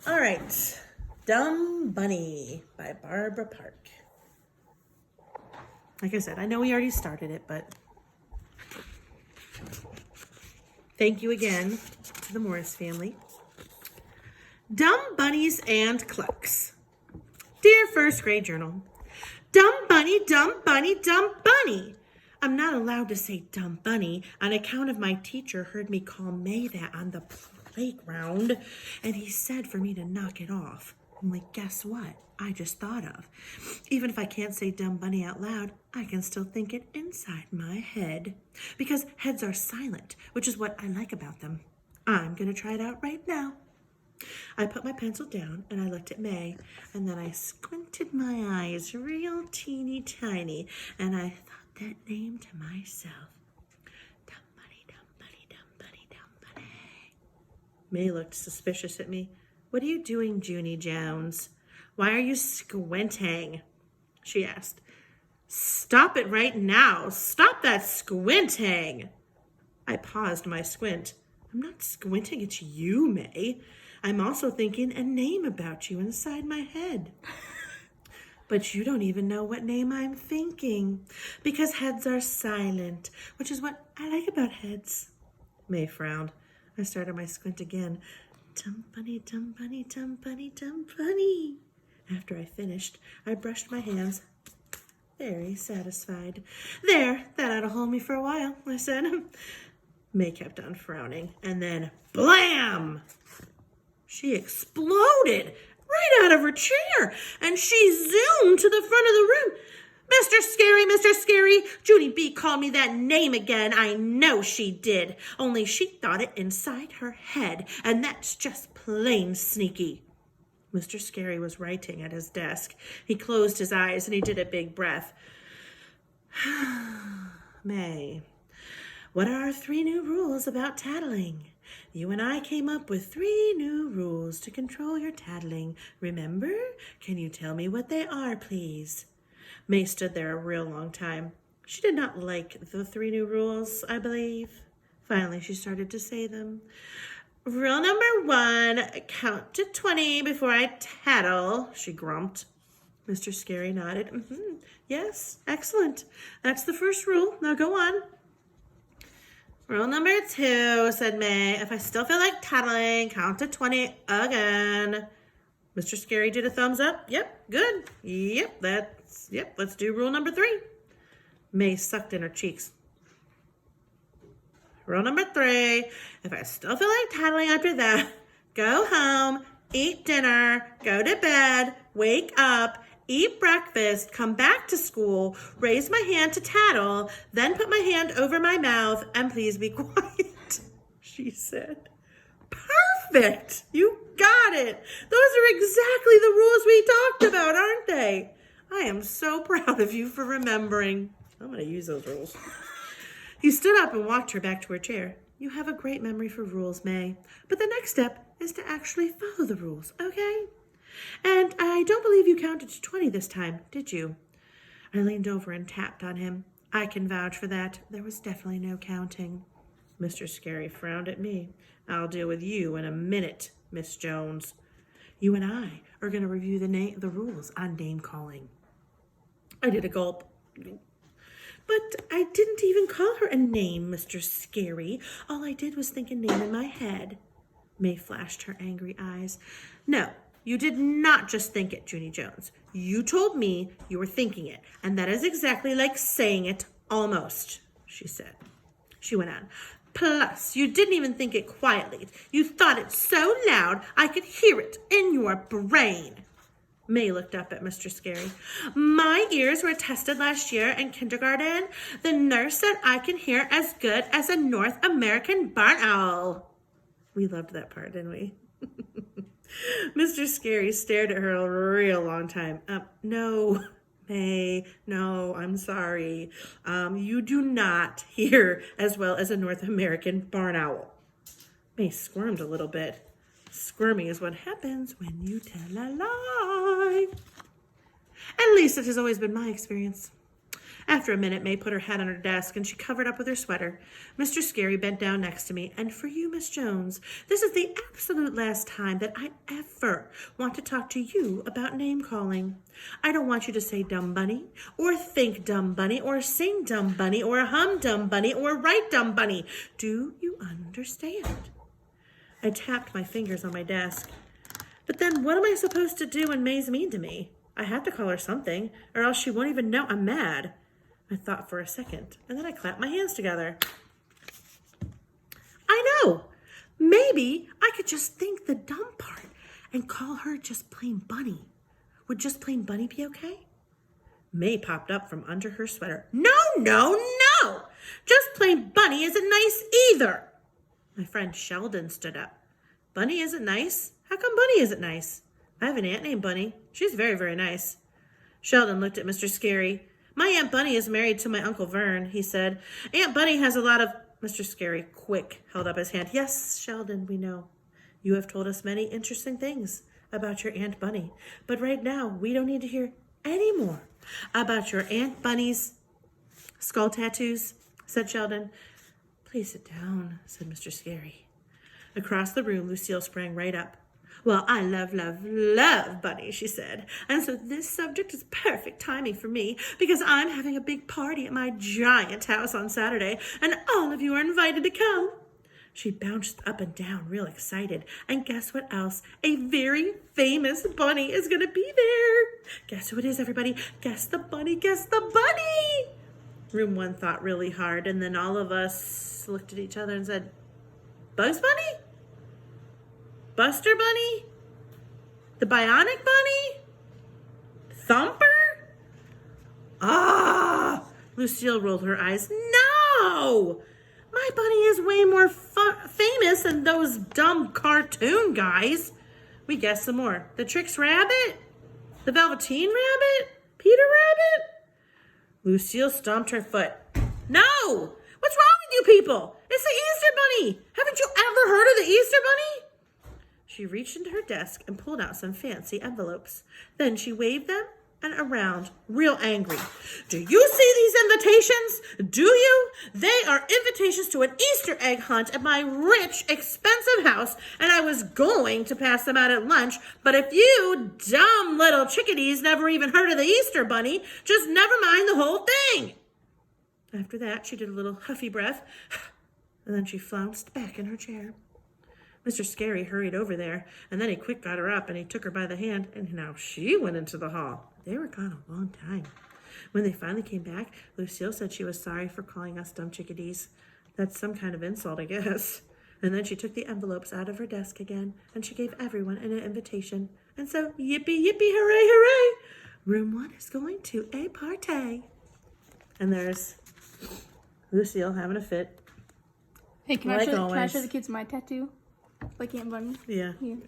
All right, Dumb Bunny by Barbara Park. Like I said, I know we already started it, but thank you again to the Morris family. Dumb Bunnies and Clucks. Dear first grade journal, dumb bunny, dumb bunny, dumb bunny. I'm not allowed to say dumb bunny on account of my teacher heard me call May that on the playground, and he said for me to knock it off. Only guess what? I just thought of. Even if I can't say dumb bunny out loud, I can still think it inside my head. Because heads are silent, which is what I like about them. I'm going to try it out right now. I put my pencil down and I looked at May, and then I squinted my eyes real teeny tiny, and I thought that name to myself. Dumb bunny, dumb bunny, dumb bunny, dumb bunny. May looked suspicious at me. What are you doing, Junie Jones? Why are you squinting? She asked. Stop it right now. Stop that squinting. I paused my squint. I'm not squinting at you, May. I'm also thinking a name about you inside my head. But you don't even know what name I'm thinking, because heads are silent, which is what I like about heads. May frowned. I started my squint again. Dumb bunny, dumb bunny, dumb bunny, dumb bunny. After I finished, I brushed my hands, very satisfied. There, that ought to hold me for a while, I said. May kept on frowning, and then blam! She exploded right out of her chair, and she zoomed to the front of the room. Mr. Scary, Junie B called me that name again. I know she did, only she thought it inside her head, and that's just plain sneaky. Mr. Scary was writing at his desk. He closed his eyes, and he did a big breath. May, what are our 3 new rules about tattling? You and I came up with 3 new rules to control your tattling. Remember? Can you tell me what they are, please? May stood there a real long time. She did not like the 3 new rules, I believe. Finally, she started to say them. Rule number 1, count to 20 before I tattle, she grumped. Mr. Scary nodded. Yes, excellent. That's the first rule. Now go on. Rule number 2, said May. If I still feel like tattling, count to 20 again. Mr. Scary did a thumbs up. Yep, good. Yep, let's do rule number 3. May sucked in her cheeks. Rule number 3, if I still feel like tattling after that, go home, eat dinner, go to bed, wake up, eat breakfast, come back to school, raise my hand to tattle, then put my hand over my mouth, and please be quiet, she said. Perfect! You got it! Those are exactly the rules we talked about, aren't they? I am so proud of you for remembering. I'm going to use those rules. He stood up and walked her back to her chair. You have a great memory for rules, May. But the next step is to actually follow the rules, okay? And I don't believe you counted to 20 this time, did you? I leaned over and tapped on him. I can vouch for that. There was definitely no counting. Mr. Scary frowned at me. I'll deal with you in a minute, Miss Jones. You and I are going to review the rules on name calling. I did a gulp. But I didn't even call her a name, Mr. Scary. All I did was think a name in my head. May flashed her angry eyes. No, you did not just think it, Junie Jones. You told me you were thinking it, and that is exactly like saying it, almost, she said. She went on. Plus, you didn't even think it quietly. You thought it so loud I could hear it in your brain. May looked up at Mr. Scary. My ears were tested last year in kindergarten. The nurse said I can hear as good as a North American barn owl. We loved that part, didn't we? Mr. Scary stared at her a real long time. No, May, no, I'm sorry. You do not hear as well as a North American barn owl. May squirmed a little bit. Squirming is what happens when you tell a lie. At least it has always been my experience. After a minute, May put her head on her desk and she covered up with her sweater. Mr. Scary bent down next to me. And for you, Miss Jones, this is the absolute last time that I ever want to talk to you about name calling. I don't want you to say dumb bunny, or think dumb bunny, or sing dumb bunny, or hum dumb bunny, or write dumb bunny. Do you understand? I tapped my fingers on my desk. But then what am I supposed to do when May's mean to me? I have to call her something, or else she won't even know I'm mad. I thought for a second, and then I clapped my hands together. I know! Maybe I could just think the dumb part and call her just plain Bunny. Would just plain Bunny be okay? May popped up from under her sweater. No, no, no! Just plain Bunny isn't nice either! My friend Sheldon stood up. Bunny isn't nice? How come Bunny isn't nice? I have an aunt named Bunny. She's very, very nice. Sheldon looked at Mr. Scary. My Aunt Bunny is married to my Uncle Vern, he said. Aunt Bunny has a lot of... Mr. Scary quick held up his hand. Yes, Sheldon, we know. You have told us many interesting things about your Aunt Bunny. But right now, we don't need to hear any more about your Aunt Bunny's skull tattoos, said Sheldon. Please sit down, said Mr. Scary. Across the room, Lucille sprang right up. Well, I love, love, love Bunny, she said. And so this subject is perfect timing for me because I'm having a big party at my giant house on Saturday, and all of you are invited to come. She bounced up and down real excited. And guess what else? A very famous bunny is going to be there. Guess who it is, everybody? Guess the bunny, guess the bunny. Room 1 thought really hard, and then all of us looked at each other and said, Bugs Bunny? Buster Bunny? The Bionic Bunny? Thumper? Ah! Lucille rolled her eyes. No! My bunny is way more famous than those dumb cartoon guys. We guessed some more. The Trix Rabbit? The Velveteen Rabbit? Peter Rabbit? Lucille stomped her foot. No! What's wrong with you people? It's the Easter Bunny! Haven't you ever heard of the Easter Bunny? She reached into her desk and pulled out some fancy envelopes. Then she waved them and around, real angry. Do you see these invitations? Do you? They are invitations to an Easter egg hunt at my rich, expensive house, and I was going to pass them out at lunch, but if you dumb little chickadees never even heard of the Easter Bunny, just never mind the whole thing. After that, she did a little huffy breath, and then she flounced back in her chair. Mr. Scary hurried over there, and then he quick got her up, and he took her by the hand, and now she went into the hall. They were gone a long time. When they finally came back, Lucille said she was sorry for calling us dumb chickadees. That's some kind of insult, I guess. And then she took the envelopes out of her desk again, and she gave everyone an invitation. And so, yippee, yippee, hooray, hooray! Room 1 is going to a party. And there's Lucille having a fit. Hey, can I show the kids my tattoo? Like Aunt Bunny? Yeah. Here.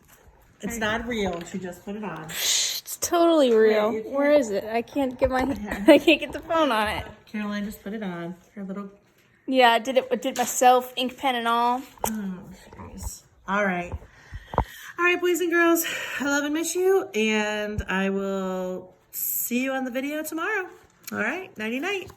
It's not real. She just put it on. It's totally real. Yeah, where is it? I can't get I can't get the phone on it. Caroline just put it on. Her little... Yeah, I did it myself, ink pen and all. Oh, jeez. All right. All right, boys and girls. I love and miss you, and I will see you on the video tomorrow. All right. Nighty-night.